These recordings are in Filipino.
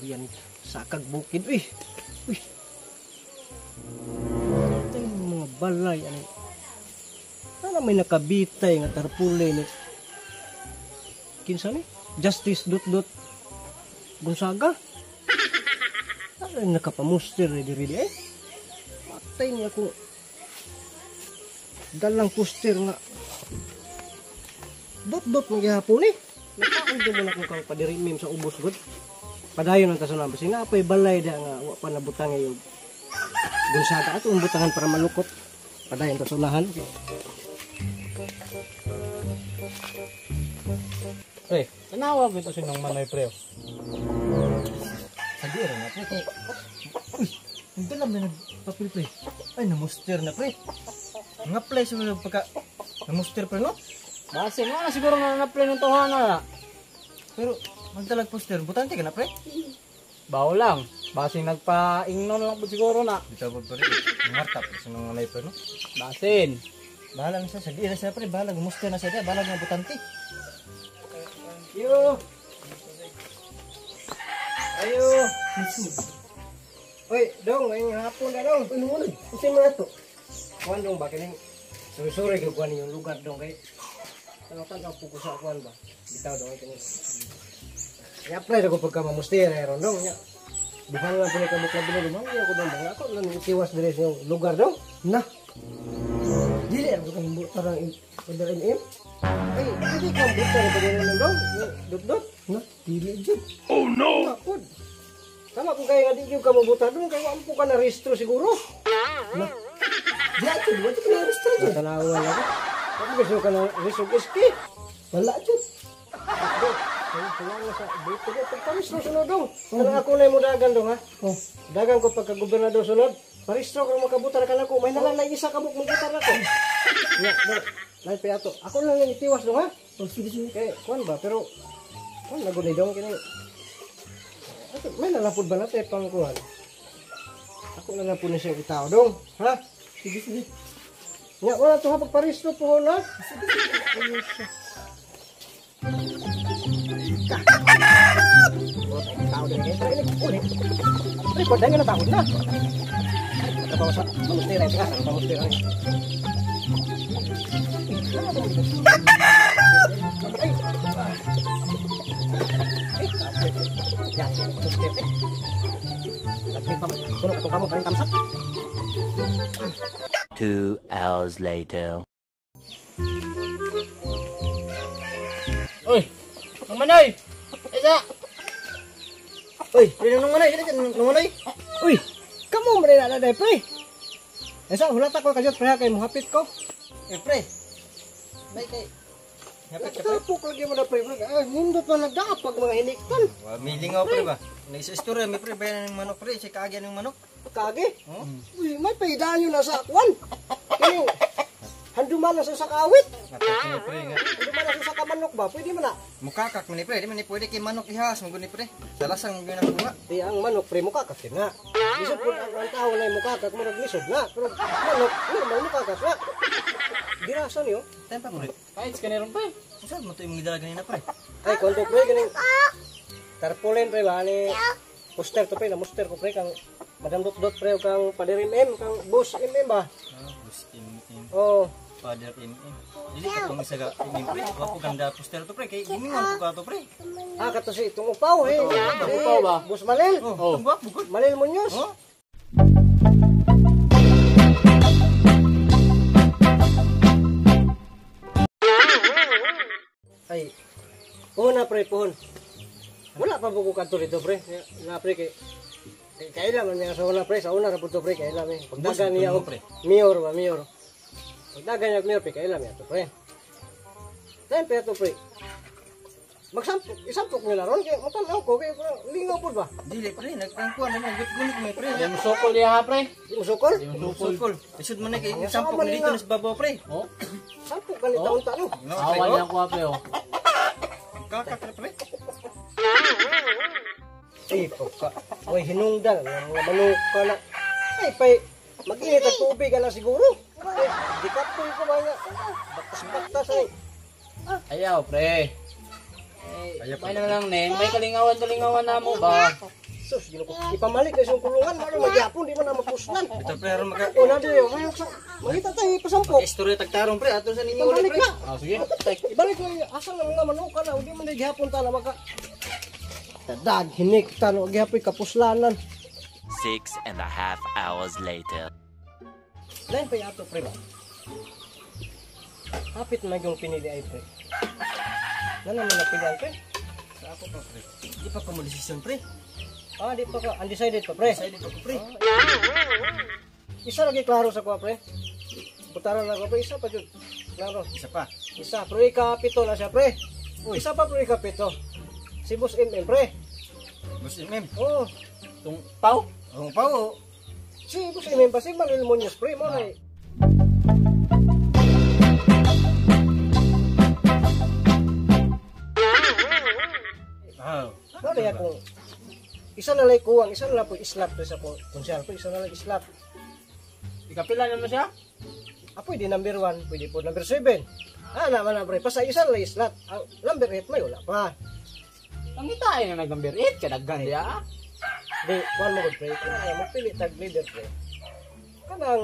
Yan sakag bukid. Uy. Uy. Ito yung mga balay. Ano may nakabitay nga tarpulay ni kinsa ni? Justice Dot Gonzaga. Ano yung nakapamuster na diri eh? Patay niya ko. Dalang poster nga. Dot magyahapon eh. Nakaon mo na kung kang padirimim sa ubos god. Padayon ang taso nambas. Apay balay da nga wa pa nabutang yung Gonzaga ato ang butangan para malukot. Padayon tasunahan. Pre, tanawa ko ito sinong manoy pre. Sabi rin na pre. Uy, hindi lang na nagpapil pre. Ay, namuster na pre. Nga play sa mga pagka namuster pre no? Base na siguro nga na-play ng tahanan na. Pero magdalag poster, butante ka na pre? Bawo lang. Base nagpa-ingnon lang po siguro na. Dito ba pre? Martap sa mga manoy pre no? Basin. Bahala na siya, sabi rin siya pre. Bahala, namuster na siya. Bahala nga butante. Ayo. Ayo. Oy, dong, ngayong hapon na dong. Ano mo na? Kasi mga to. Kuhan dong ba? Kining suri-suri ka kuhan yung lugar dong kay. Tanaw-tanaw po ko sa kuhan ba? Bitaw dong kining. I-apply na ko pagka mamustira ron dong. Bukan lang pinay kabuk-labin na lumang. Ako dong ba? Ako lang itiwas din sa yung lugar dong. Na. Dili ako kang tarang im. Ay, hindi kang buta na pagkain dong. Dot. Na, dili dyan. Oh no! Nakod. Tama kung kaya nga di yung kamubuta doon, kaya ampo ka na restro siguro. Na, diyan ito, di ka na restro dyan? Tanawan ako. Ako gusto ka na restro iski. Wala dyan. Ako, kaya nga sa dito ko, pagparistro sunod dong. Kanang ako na yung dagan dong ha. Dagan ko pagka-gobernador sunod. Paristro ko makabuta na ka na ko. May nalang na isa kabuk mabuta na ko. Ya, lain pa ato. Ako lang yung itiwas dong ha. Sige. Kaya, kuhan ba? Pero, kuhan nagunay dong kini. May nalapod ba natin pang kuhan? Ako na lang po na siya itao dong. Ha? Sige. Nga, wala ito ha, pagparisto po na. Sige. Tao din kayo. Ulit. Record na nga natakot na. Nagkabawa sa mamustira. Sige, sa mamustira. Yan, mamustira. Sunod ito kamu, paling tamsak. 2 hours later. Uy! Nung manoy! Isa! Uy, nung manay. Uy, kamu mo rin na pre. Esa, hulat ako kadyot pre, kay muhapit ko. Pre. May kay. Hapit ka pre. Tapok lagi mo na pre. Nindot na nagdaapag mga hiniktan. Milingaw pre ba? Nasa istorya may pre bayan ng manok pre, si kaagyan ng manok. Kage? Uy, may paidayo na sa akwan. Kaya, handuman na sa sakawit. Natakot pre nga. Handuman na sa kamanok ba? Pwede mo na. Mukakak man ni pre, di man ni pwede kay manok ihas mo guni pre. Salasang gyud ang kuha. Di ang manok pre mukakak na. Lisod po ang tao na mukakak mo naglisod na. Pero manok, normal mukakak na. Dirasan yo. Tempa pre. Kahit ka na rin pre. Saan mo to yung gidala ganina pre? Ay, konto pre ganing. Tarpaulin pre ba ni poster to pre na poster ko pre kang Madam Dot pre kang Paderim M kang Boss M ba? Bus in Oh. father in. Dili ka kung isaga in pre. Wa ko ganda poster to pre kay gimingon ko ka to pre. Ah, kato si itong upaw eh. Upaw ba? Boss Malil. Oh, tumbak bukod. Malil Muñoz. Oh. Ay. Puhon na pre, puhon. Wala pa buko kanto dito pre. Na pre kay kailan man niya sa una pre, sa una ra pud to pre kailan eh. Pagdagan niya og mayor ba, mayor. Pagdagan niya og mayor pre kailan niya to pre. Then pe to pre. Magsampok, isampok nila ron kay matanaw ko kay lingaw pud ba. Dili pre, nagtangkuan naman gud mo pre. Yung sokol niya ha pre. Di mo sukol? Sukol. Isud man kay sampok mo dito sa babaw pre. Oh. Sampok ganit taon ta no. Awan niya ko ha pre oh. Kakak pre. Ay, pagka. Uy, hinungdan. Mga manok ka na. Ay, pay. Mag-init ang tubig ka na siguro. Ay, di ka po ko ba nga. Batas-batas ay. Ayaw pre. Eh, may na lang, Neng. May kalingawan na mo ba? Sus, ginuko. Ipamalik na isang kulungan, maro magyapon, di man na mapuslan. Ito pre, aron maka... O na diyo, mayroon sa... Mangita tayo, pasampok. Istorya tagtarong pre, ato sa ninyo Ibalik pre. na. Ah, sige. Ibalik na, asal na mga manok ka na, hindi man na gihapon ta na maka... Dadag, hinik ta, no, gihapoy kapuslanan. 6.5 hours later. Lain pa yung ato, pre ba? Hapit na yung pinili ay, pre. Ano naman napilihan, pre? Sa ako pa pre. Di pa ko mo desisyon pre. Ah, di pa ka, undecided pa, pre. Decided ako pre. Isa lagi klaro sa kuha, pre. Putaran na ko, pre. Isa pa dyan. Klaro. Isa pa. Isa, pero ikapito na siya, pre. Isa pa, pero ikapito. Si Boss MM, pre. Boss MM. Oo. Tung pau? Ang pao. Si Boss MM pa, si Manuel Munoz, pre. Mo na eh. Wow. Ano ya kung isa na lang kuwang, isa na lang po islat pre sa konsyal, po isa na lang islat. Ikapila naman siya? Ah, pwede number 1, pwede po number 7. Ah, naman na pre, basta isa na lang islat. Ang number 8 may wala pa. Ang itain na nag-number 8, kadaggan diya. Di, kuhan mo good pre, kaya magpili tag leader pre. Kanang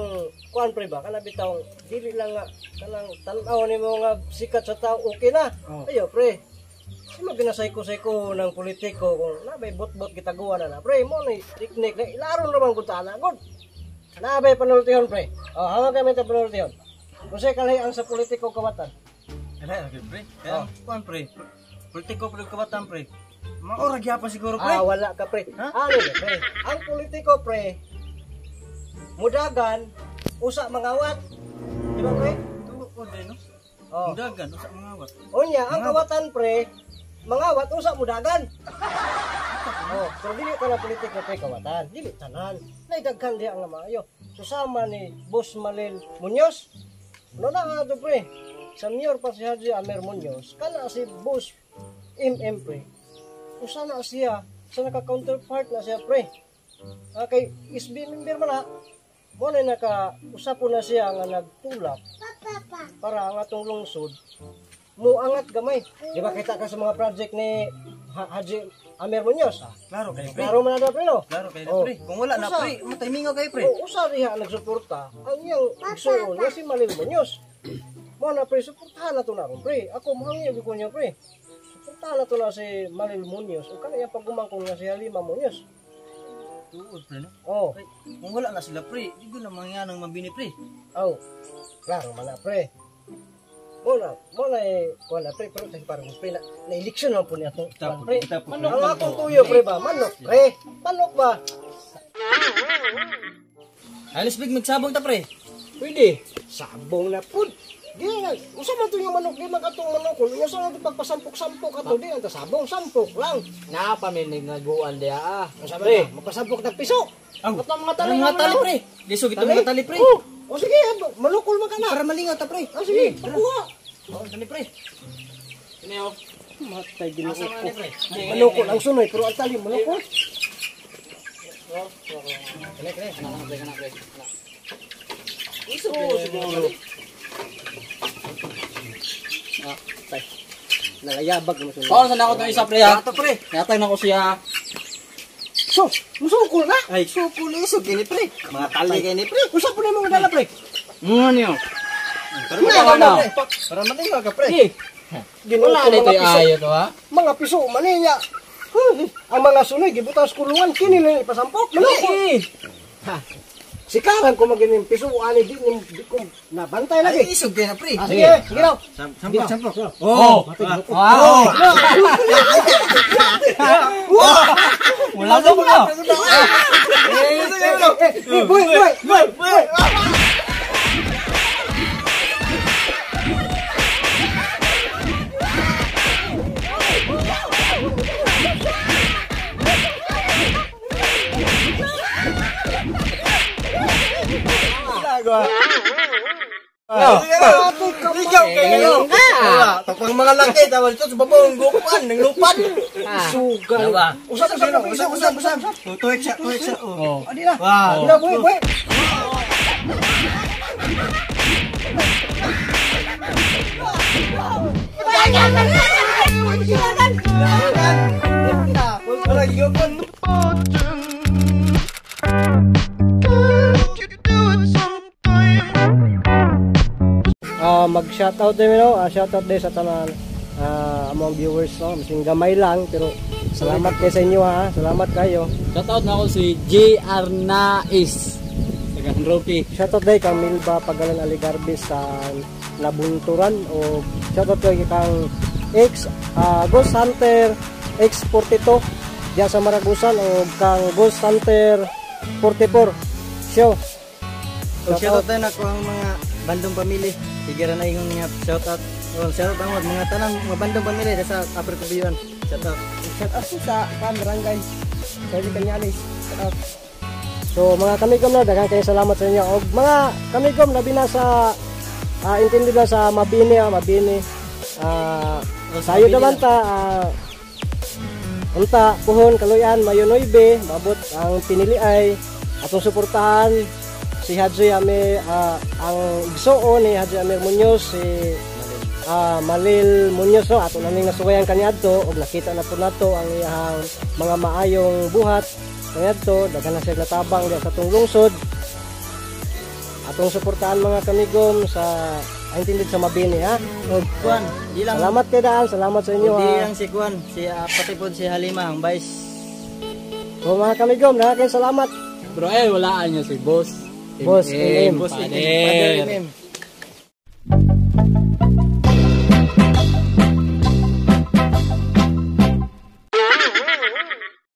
kuhan pre ba, kanang bitaw, dili lang nga, kanang tanaw ni mo nga sikat sa tao, okay na. Oh. Ayo pre, si maginasayko-sayko ng politiko kung nabay bot-bot kita gawa na pre, mo na teknik na ilaron naman kung tana, good. Nabay panultihon pre, oh, hawag kami ito panultihon. Kung sa'y kalahiyang sa politiko kawatan. Ala, okay pre. Kaya, kuan pre. Politiko pre kabatan pre. Maura gyapon siguro pre. Ah, wala ka pre. Ha? Ano na pre? Ang politiko pre, mudagan, usa mangawat. Di ba pre? Tuwa ko din no. Oh. Dagan usa mga awat. Unya, ang kawatan pre, mangawat usa mudagan. Oh, pero dili ka na politiko pre kawatan. Dili tanan. Naidaghan diya ang maayo. Susama ni Boss Malil Munoz. No na nga to pre. Sa mayor pa si Haji Amer Munoz, kana si Boss MM pre. Usa na siya, sa naka-counterpart na siya pre. Kay SB member man na, mo na naka-usap po na siya nga nagtulak para ang atong lungsod muangat gamay. Di ba kita ka sa mga project ni Haji Amer Munoz? Klaro kay pre. Klaro man na pre no? Klaro kay Oh. pre. Kung wala na Usa. pre, mo timingaw kay pre. O, usa diha nagsuporta ang iyang igsoon nga si Malil Munoz. Mo na pre, suportahan na to na ron pre. Ako mahangyo ko niya pre. Suportahan na to na si Malil Munoz. O kana yung pagumangkong na si Halima Munoz. Tuod pre no. Oh, Ay, kung wala na sila pre, di ko na mangyanang mabini pre. oh. Klaro man na pre. Mo na eh, kuha na pre, pero tayo parang pre na eleksyon naman po niya to. Kita po, Pre, kita po. ang akong tuyo pre ba? Manok pre. Manok ba? Alis big magsabong ta pre. Pwede. Sabong na po. Di na. Usa man to yung manok, di man katong manok. Kung usa man pagpasampok-sampok ato, di ang sabong, sampok lang. Napaminig naguan diya ah. Ang sabi na, mapasampok na piso. Ang Ba't ang mga tali mga naman, tali no? pre. Giso gito mga tali pre. Oh, o sige, malukol man ka na. Para malingaw ta pre. Ah, sige, pakuha. Oh, tali pre. Sini oh. Matay ginoo Asa man ko. ni pre? Malukol ang sunoy, pero ang tali malukol. Kale kale. Anak pre, anak pre. Iso Oo, siguro. Ah, tay. Nalayabag naman sunoy. Oh, sana ako to isa pre ha. Ato pre. Yatay na ko siya. So, musukol na. Ay, suko liso gini pre. Mga tali kay ni pre. Usa po na mga dala, pre. Ano niyo? Para Nga, malingaw ano? pre. Para malingaw ka pre. Eh, Ginoo wala ko na ito mga piso. ayo to ha. Mga piso, maniya. Ang mga sunoy, gibutan sa kulungan, kini lang ipasampok. Malukol. Ha. Sikaran ko magining piso, ani di ko nabantay lagi. Ay, isog na pre. Ah, sige, sige daw. Sampok, sampok. Oh. Wow. Wala daw ko. Boy, boy, boy. Ikaw kayo. Tapang mga laki tawal ito sa babong gupan ng lupan. Sugal. Usap sino? Usap. Tuwek siya. Oh. Adi na. Wow. Adi na, boy, boy. Banyak Wala gigapon. Mag-shoutout din, no? Shoutout din sa tanan among viewers, no? Masing gamay lang, pero salamat kayo sa inyo, ha? Salamat kayo. Shoutout na ako si JR Nais. Taga Ropi. Shoutout din kang Milba Pagalan Aligarbe sa Nabunturan, o shoutout kayo kang Ghost Hunter X42 diyan sa Maragusan, o kang Ghost Hunter 44 show. Shoutout tayo na ko ang mga bandong pamilya. Sigira na yung mga shoutout. Shoutout ang mga tanang mga bandong pamilya sa Upper Cubiyuan. Shoutout. Shoutout sa barangay sa Canyalis. Shoutout. So mga kamigom na, daghang kayo salamat sa inyo. O mga kamigom, labi na sa intindi na sa Mabini, Mabini. Sayo naman ta, unta, puhon, kaluyan, mayo 9, mabot ang pinili ay atong suportahan si Hadji Amir, ang igsuon ni Hadji Amir Munoz, si Malil Munoz, no? Ato naning nasuwayan kaniadto, og nakita na po nato ang iyang mga maayong buhat kaniadto, daghan na siya natabang diya sa atong lungsod. Atong suportahan mga kamigom sa intindid sa Mabini, ha? Og kuan, di lang. Salamat kay Daan, salamat sa inyo, Di ha? lang si kuan, si pati pod si Halima ang vice. So mga kamigom, daghang kayo salamat. Bro, walaan niya si Boss. Boss MM. Boss Pader. Father MM.